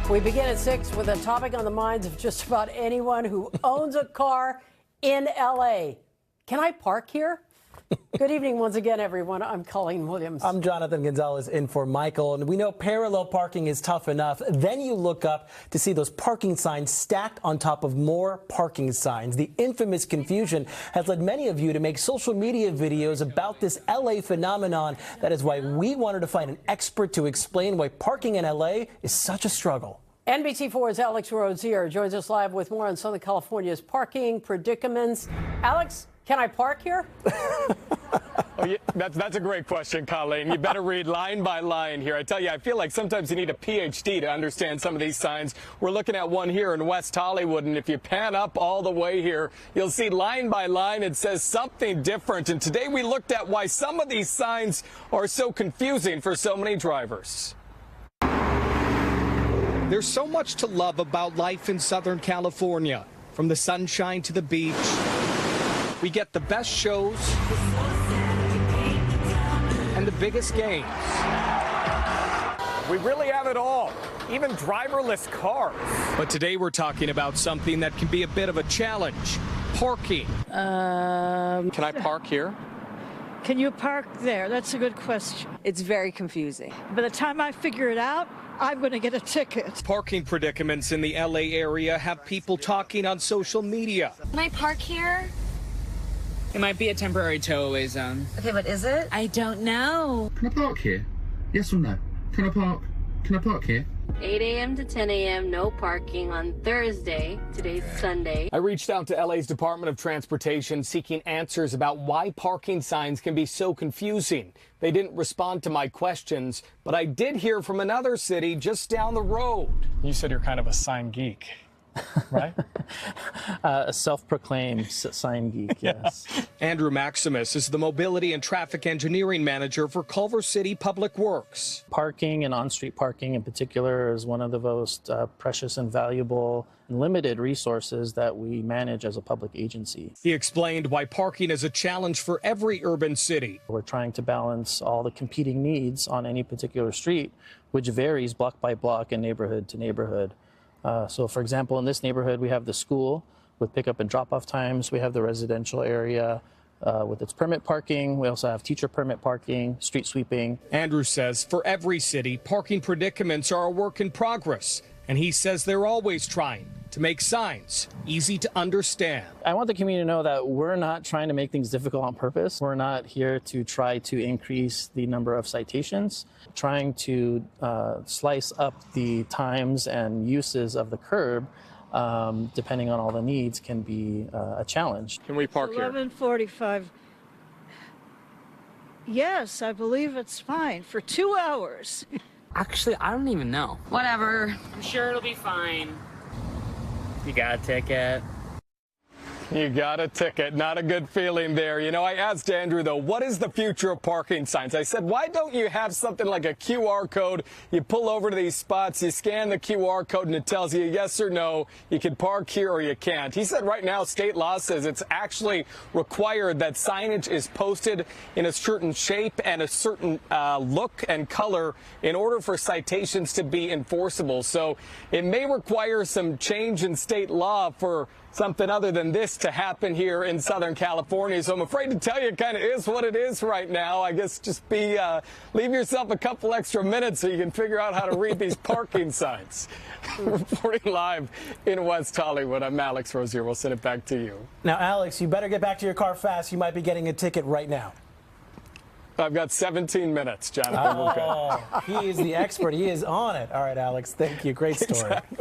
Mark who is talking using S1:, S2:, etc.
S1: We begin at 6 with a topic on the minds of just about anyone who owns a car in L.A. Can I park here? Good evening once again, everyone. I'm Colleen Williams.
S2: I'm Jonathan Gonzalez in for Michael. And we know parallel parking is tough enough. Then you look up to see those parking signs stacked on top of more parking signs. The infamous confusion has led many of you to make social media videos about this L.A. phenomenon. That is why we wanted to find an expert to explain why parking in L.A. is such a struggle.
S1: NBC4's Alex Rozier joins us live with more on Southern California's parking predicaments. Alex, can I park here?
S3: Oh, yeah, that's a great question, Colleen. You better read line by line here. I tell you, I feel like sometimes you need a PhD to understand some of these signs. We're looking at one here in West Hollywood, and if you pan up all the way here, you'll see line by line it says something different. And today we looked at why some of these signs are so confusing for so many drivers.
S4: There's so much to love about life in Southern California. From the sunshine to the beach, we get the best shows and the biggest games.
S3: We really have it all, even driverless cars.
S4: But today we're talking about something that can be a bit of a challenge: parking.
S3: Can I park here?
S5: Can you park there? That's a good question.
S6: It's very confusing.
S5: By the time I figure it out, I'm going to get a ticket.
S4: Parking predicaments in the LA area have people talking on social media.
S7: Can I park here?
S8: It might be a temporary tow-away zone.
S7: Okay, but is it?
S8: I don't know.
S9: Can I park here? Yes or no? Can I park here?
S7: 8 a.m. to 10 a.m., no parking on Thursday. Today's Sunday.
S3: I reached out to LA's Department of Transportation seeking answers about why parking signs can be so confusing. They didn't respond to my questions, but I did hear from another city just down the road.
S10: You said you're kind of a sign geek, right?
S11: A self-proclaimed sign geek, yes.
S4: Andrew Maximus is the Mobility and Traffic Engineering Manager for Culver City Public Works.
S11: Parking and on-street parking in particular is one of the most precious and valuable and limited resources that we manage as a public agency.
S4: He explained why parking is a challenge for every urban city.
S11: We're trying to balance all the competing needs on any particular street, which varies block by block and neighborhood to neighborhood. So, for example, in this neighborhood, we have the school with pickup and drop-off times. We have the residential area with its permit parking. We also have teacher permit parking, street sweeping.
S4: Andrew says for every city, parking predicaments are a work in progress. And he says they're always trying to make signs easy to understand.
S11: I want the community to know that we're not trying to make things difficult on purpose. We're not here to try to increase the number of citations. Trying to slice up the times and uses of the curb, depending on all the needs, can be a challenge.
S3: Can we park here?
S5: 11:45. Yes, I believe it's fine for 2 hours.
S8: Actually, I don't even know.
S7: Whatever.
S8: I'm sure it'll be fine. You got a ticket.
S3: You got a ticket. Not a good feeling there. You know, I asked Andrew, though, what is the future of parking signs? I said, why don't you have something like a QR code? You pull over to these spots, you scan the QR code, and it tells you yes or no. You can park here or you can't. He said right now state law says it's actually required that signage is posted in a certain shape and a certain look and color in order for citations to be enforceable. So it may require some change in state law for something other than this to happen here in Southern California. So I'm afraid to tell you it kind of is what it is right now. I guess just leave yourself a couple extra minutes so you can figure out how to read these parking signs. Reporting live in West Hollywood, I'm Alex Rozier. We'll send it back to you.
S2: Now, Alex, you better get back to your car fast. You might be getting a ticket right now.
S3: I've got 17 minutes, Jonathan.
S2: Oh, he is the expert. He is on it. All right, Alex, thank you. Great story. Exactly.